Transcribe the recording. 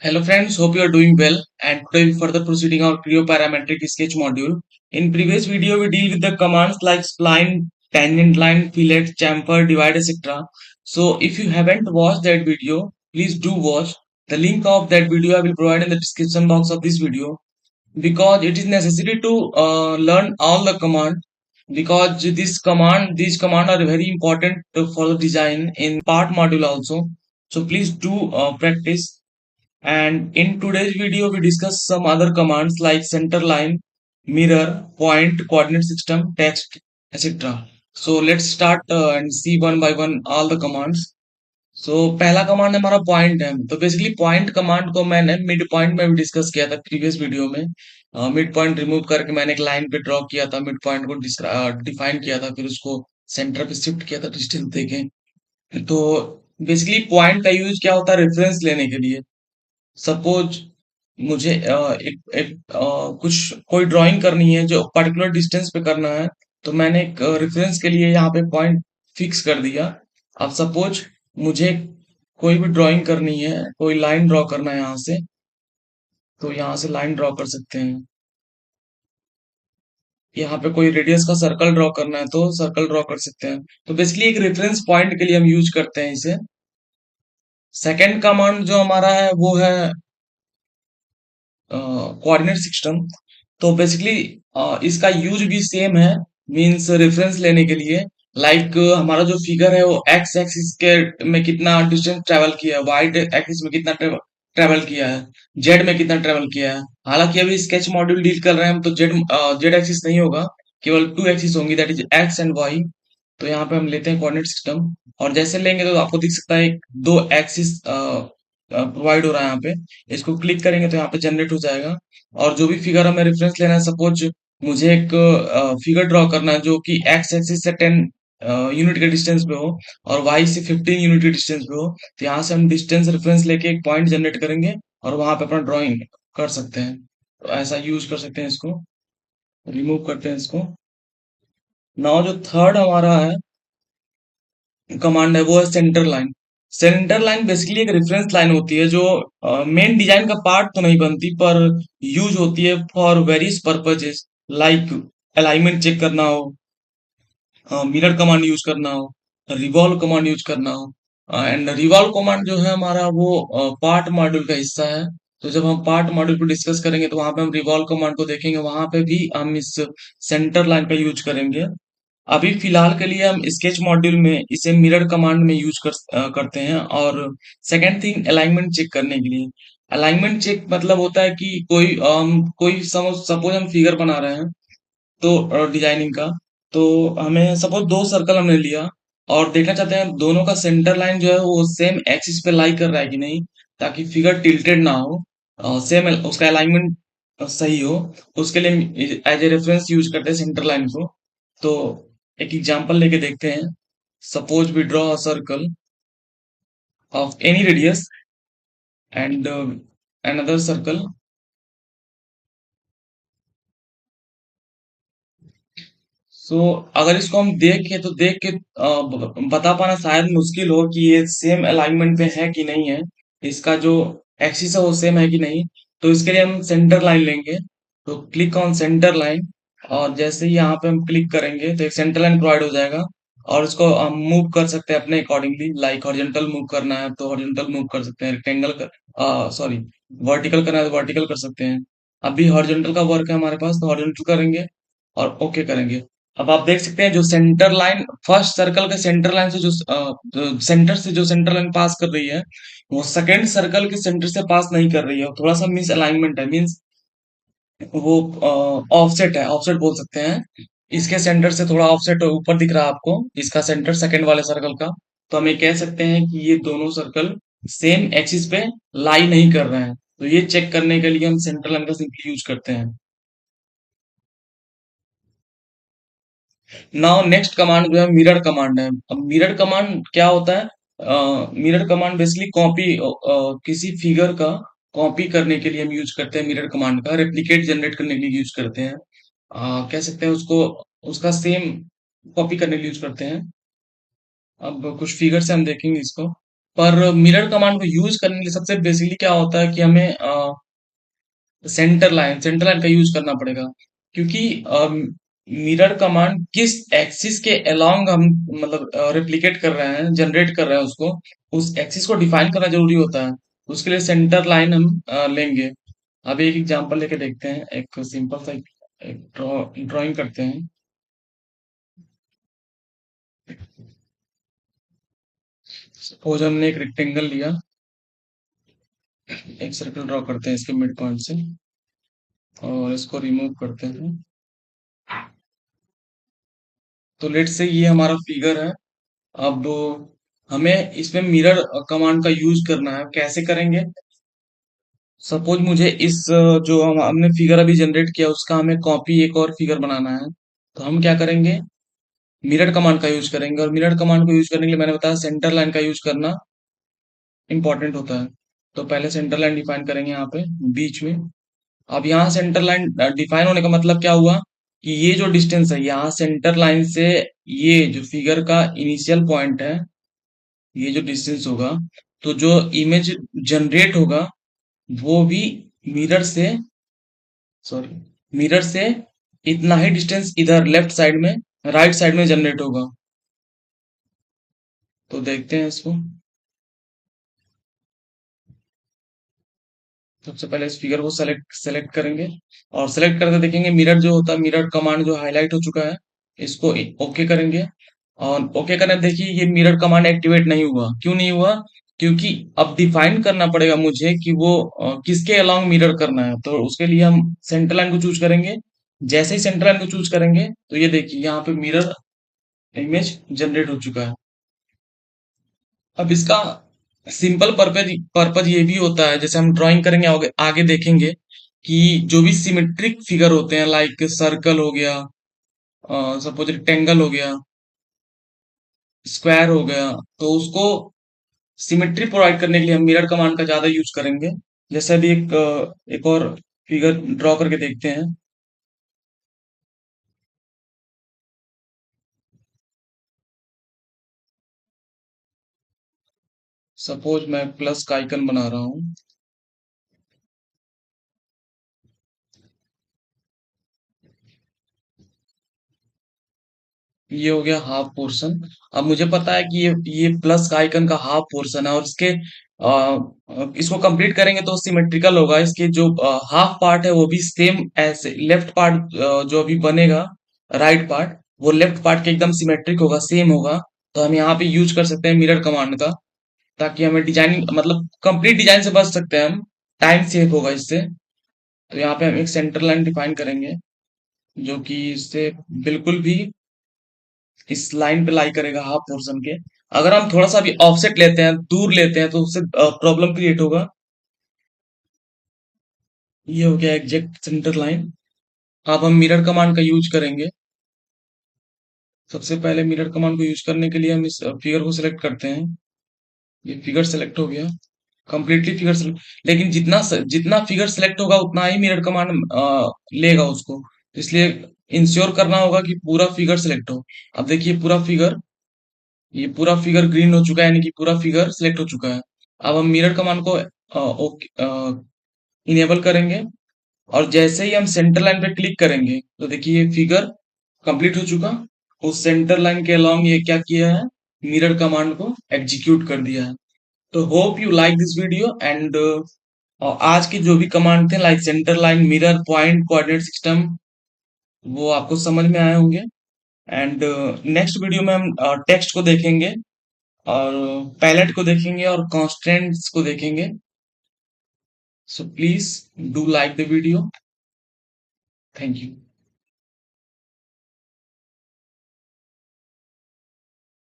Hello friends, hope you are doing well and today we further proceeding our Creo parametric sketch module. In previous video we deal with the commands like spline, tangent line, fillet, chamfer, divide, etc. So if you haven't watched that video, please do watch. The link of that video I will provide in the description box of this video because it is necessary to learn all the command because these command are very important for the design in part module also. So please do practice, and in today's video, we discuss some other commands like center line, mirror, point, coordinate system, text, etc. So let's start and see one by one all the commands. So पहला command हमारा point है। तो basically point command को मैंने mid point में भी discuss किया था प्रीवियस वीडियो में। मिड पॉइंट रिमूव करके मैंने एक लाइन पे ड्रॉ किया था, मिड पॉइंट को डिफाइन किया था, फिर उसको सेंटर पे शिफ्ट किया था डिस्टेंस देके। तो बेसिकली पॉइंट का यूज क्या होता है रेफरेंस लेने के लिए। सपोज मुझे कुछ कोई ड्राइंग करनी है जो पर्टिकुलर डिस्टेंस पे करना है, तो मैंने एक रेफरेंस के लिए यहाँ पे पॉइंट फिक्स कर दिया। अब सपोज मुझे कोई भी ड्राइंग करनी है, कोई लाइन ड्रॉ करना है यहाँ से, तो यहाँ से लाइन ड्रॉ कर सकते हैं। यहाँ पे कोई रेडियस का सर्कल ड्रॉ करना है तो सर्कल ड्रॉ कर सकते हैं। तो बेसिकली एक रेफरेंस पॉइंट के लिए हम यूज करते हैं इसे। सेकेंड कमांड जो हमारा है वो है कोऑर्डिनेट सिस्टम। तो बेसिकली इसका यूज भी सेम है, मींस रेफरेंस लेने के लिए। लाइक हमारा जो फिगर है वो एक्स एक्सिस के में कितना डिस्टेंस ट्रेवल किया है, वाई एक्सिस में कितना ट्रेवल किया है, जेड में कितना ट्रेवल किया है। हालांकि अभी स्केच मॉड्यूल डील कर रहे हैं हम, तो जेड एक्सिस नहीं होगा, केवल टू एक्सिस होंगी, that is X and Y. तो यहाँ पे हम लेते हैं कोऑर्डिनेट सिस्टम, और जैसे लेंगे तो आपको दिख सकता है दो एक्सिस प्रोवाइड हो रहा है यहाँ पे। इसको क्लिक करेंगे तो यहाँ पे जनरेट हो जाएगा, और जो भी फिगर हमें रेफरेंस लेना है, सपोज मुझे एक फिगर ड्रॉ करना है जो कि एक्स एक्सिस से 10 यूनिट के डिस्टेंस पे हो और वाई से 15 यूनिट के डिस्टेंस पे हो, तो यहाँ से हम डिस्टेंस रेफरेंस लेके एक पॉइंट जनरेट करेंगे और वहां पे अपना ड्राइंग कर सकते हैं। तो ऐसा यूज कर सकते हैं इसको। रिमूव करते हैं इसको। नाउ जो थर्ड हमारा है कमांड है वो है centre line. Centre line basically एक रेफरेंस लाइन होती है जो मेन डिजाइन का पार्ट तो नहीं बनती, पर यूज होती है for various purposes, like alignment check करना हो, मिरर कमांड यूज करना हो, रिवॉल्व कमांड यूज करना हो। एंड रिवॉल्व कमांड जो है हमारा वो पार्ट मॉड्यूल का हिस्सा है। तो जब हम पार्ट मॉड्यूल को डिस्कस करेंगे तो वहां पे हम रिवॉल्व कमांड को देखेंगे, वहां पे भी हम इस सेंटर लाइन का यूज करेंगे। अभी फिलहाल के लिए हम स्केच मॉड्यूल में इसे मिरर कमांड में यूज करते हैं। और सेकंड थिंग अलाइनमेंट चेक करने के लिए। अलाइनमेंट चेक मतलब होता है कि कोई सपोज हम फिगर बना रहे हैं, तो डिजाइनिंग का, तो हमें सपोज दो सर्कल हमने लिया और देखना चाहते हैं दोनों का सेंटर लाइन जो है वो सेम एक्सिस पे लाई कर रहा है कि नहीं, ताकि फिगर टिल्टेड ना हो, सेम उसका अलाइनमेंट सही हो। उसके लिए एज ए रेफरेंस यूज करते हैं सेंटर लाइन को। तो एक एग्जांपल लेके देखते हैं। Suppose we draw a circle of any radius and another circle. So अगर इसको हम देख के बता पाना शायद मुश्किल हो कि ये सेम अलाइनमेंट में है कि नहीं है, इसका जो एक्सिस है वो सेम है कि नहीं। तो इसके लिए हम सेंटर लाइन लेंगे। तो क्लिक ऑन सेंटर लाइन, और जैसे ही यहाँ पे हम क्लिक करेंगे तो एक सेंटर लाइन प्रोवाइड हो जाएगा, और इसको हम मूव कर सकते हैं अपने अकॉर्डिंगली। लाइक हॉरिजॉन्टल मूव करना है तो हॉरिजॉन्टल मूव कर सकते हैं, रेक्टेंगल कर सॉरी वर्टिकल करना है तो वर्टिकल कर सकते हैं। अभी हॉरिजॉन्टल का वर्क है हमारे पास, तो हॉरिजॉन्टल करेंगे और ओके करेंगे। अब आप देख सकते हैं जो सेंटर लाइन फर्स्ट सर्कल के सेंटर लाइन से सेंटर से जो सेंटर लाइन पास कर रही है, वो सेकंड सर्कल के सेंटर से पास नहीं कर रही है। थोड़ा सा मिस अलाइनमेंट है, मीन्स वो ऑफसेट है, ऑफसेट बोल सकते हैं। इसके सेंटर से थोड़ा ऑफसेट ऊपर दिख रहा है आपको, इसका सेंटर सेकंड वाले सर्कल का। तो हम ये कह सकते हैं कि ये दोनों सर्कल सेम एक्सिस पे लाई नहीं कर रहे हैं। तो ये चेक करने के लिए हम सेंटर लाइन का सिंपली यूज करते हैं। नाउ नेक्स्ट कमांड जो है मिरर कमांड है। अब मिरर कमांड क्या होता है? मिरर कमांड बेसिकली कॉपी, किसी फिगर का कॉपी करने के लिए हम यूज करते हैं मिरर कमांड का, रेप्लिकेट जनरेट करने के लिए यूज करते हैं। कह सकते हैं उसको, उसका सेम कॉपी करने के लिए यूज करते हैं। अब कुछ फिगर से हम देखेंगे इसको। पर मिरर कमांड को यूज करने के लिए सबसे बेसिकली क्या होता है कि हमें सेंटर लाइन का यूज करना पड़ेगा, क्योंकि मिरर कमांड किस एक्सिस के अलोंग हम मतलब रिप्लिकेट कर रहे हैं, जनरेट कर रहे हैं उसको, उस एक्सिस को डिफाइन करना जरूरी होता है। उसके लिए सेंटर लाइन हम लेंगे। अब एक एग्जांपल लेके देखते हैं, एक सिंपल सा एक ड्राइंग करते हैं। सपोज हमने एक रेक्टेंगल लिया, एक सर्कल ड्रॉ करते हैं इसके मिड पॉइंट से, और इसको रिमूव करते हैं। तो लेट से ये हमारा फिगर है। अब हमें इसमें मिरर कमांड का यूज करना है। कैसे करेंगे? सपोज मुझे इस जो हमने फिगर अभी जनरेट किया उसका हमें कॉपी एक और फिगर बनाना है। तो हम क्या करेंगे? मिरर कमांड का यूज करेंगे, और मिरर कमांड को यूज करने के लिए मैंने बताया सेंटर लाइन का यूज करना इंपॉर्टेंट होता है। तो पहले सेंटर लाइन डिफाइन करेंगे यहाँ पे बीच में। अब यहाँ सेंटर लाइन डिफाइन होने का मतलब क्या हुआ कि ये जो डिस्टेंस है यहाँ सेंटर लाइन से, ये जो फिगर का इनिशियल पॉइंट है, ये जो डिस्टेंस होगा, तो जो इमेज जनरेट होगा वो भी मिरर से, सॉरी, मिरर से इतना ही डिस्टेंस इधर लेफ्ट साइड में, राइट साइड में जनरेट होगा। तो देखते हैं इसको। सबसे पहले इस फिगर को सेलेक्ट सेलेक्ट करेंगे, और सेलेक्ट करके देखेंगे मिरर जो होता है, मिरर कमांड जो हाईलाइट हो चुका है, इसको ओके करेंगे। और ओके करने देखिए ये मिरर कमांड एक्टिवेट नहीं हुआ। क्यों नहीं हुआ? क्योंकि अब डिफाइन करना पड़ेगा मुझे कि वो किसके अलोंग मिरर करना है। तो उसके लिए हम सेंटर लाइन को चूज करेंगे। जैसे ही सेंटर लाइन को चूज करेंगे तो ये देखिए यहाँ पे मिरर इमेज जनरेट हो चुका है। अब इसका सिंपल पर्पज पर्पज ये भी होता है, जैसे हम ड्राइंग करेंगे आगे आगे देखेंगे कि जो भी सिमेट्रिक फिगर होते हैं, लाइक सर्कल हो गया, सपोज रेक्टेंगल हो गया, स्क्वायर हो गया, तो उसको सिमेट्री प्रोवाइड करने के लिए हम मिरर कमांड का ज्यादा यूज करेंगे। जैसे अभी एक और फिगर ड्रॉ करके देखते हैं। सपोज मैं प्लस का आइकन बना रहा हूँ। ये हो गया हाफ पोर्शन। अब मुझे पता है कि ये प्लस का आइकन का हाफ पोर्शन है, और इसको कंप्लीट करेंगे तो सिमेट्रिकल होगा। इसके जो हाफ पार्ट है वो भी सेम ऐसे लेफ्ट पार्ट जो अभी बनेगा, राइट पार्ट, वो लेफ्ट पार्ट के एकदम सिमेट्रिक होगा, सेम होगा। तो हम यहाँ पे यूज कर सकते हैं मिरर कमांड का, ताकि हमें डिजाइन मतलब कंप्लीट डिजाइन से बच सकते हैं हम। टाइम सेव होगा इससे। तो यहाँ पे हम एक सेंटर लाइन डिफाइन करेंगे जो कि इससे बिल्कुल भी इस लाइन पे लाई करेगा हाफ पोर्शन के। अगर हम थोड़ा सा भी ऑफसेट लेते हैं, दूर लेते हैं, तो उससे प्रॉब्लम क्रिएट होगा। ये हो गया एग्जैक्ट सेंटर लाइन। अब हम मिरर कमांड का यूज करेंगे। सबसे पहले मिरर कमांड को यूज करने के लिए हम इस फिगर को सिलेक्ट करते हैं। ये फिगर सेलेक्ट हो गया, कंप्लीटली फिगर सेलेक्ट। लेकिन जितना फिगर सेलेक्ट होगा उतना ही मिरर कमांड लेगा उसको। इसलिए इंश्योर करना होगा कि पूरा फिगर सेलेक्ट हो। अब देखिए पूरा फिगर, ये पूरा फिगर ग्रीन हो चुका है, यानी कि पूरा फिगर सिलेक्ट हो चुका है। अब हम मिरर कमांड को इनेबल करेंगे, और जैसे ही हम सेंटर लाइन पे क्लिक करेंगे तो देखिए ये फिगर कंप्लीट हो चुका। उस सेंटर लाइन के अलोंग ये क्या किया है, मिरर कमांड को एग्जीक्यूट कर दिया है। तो hope you like this video, and आज के जो भी कमांड थे like centre line, mirror, point, coordinate system, वो आपको समझ में आए होंगे। एंड नेक्स्ट वीडियो में हम टेक्स्ट को देखेंगे, और पैलेट को देखेंगे, और कॉन्स्टेंट्स को देखेंगे। So please do like the video. Thank you.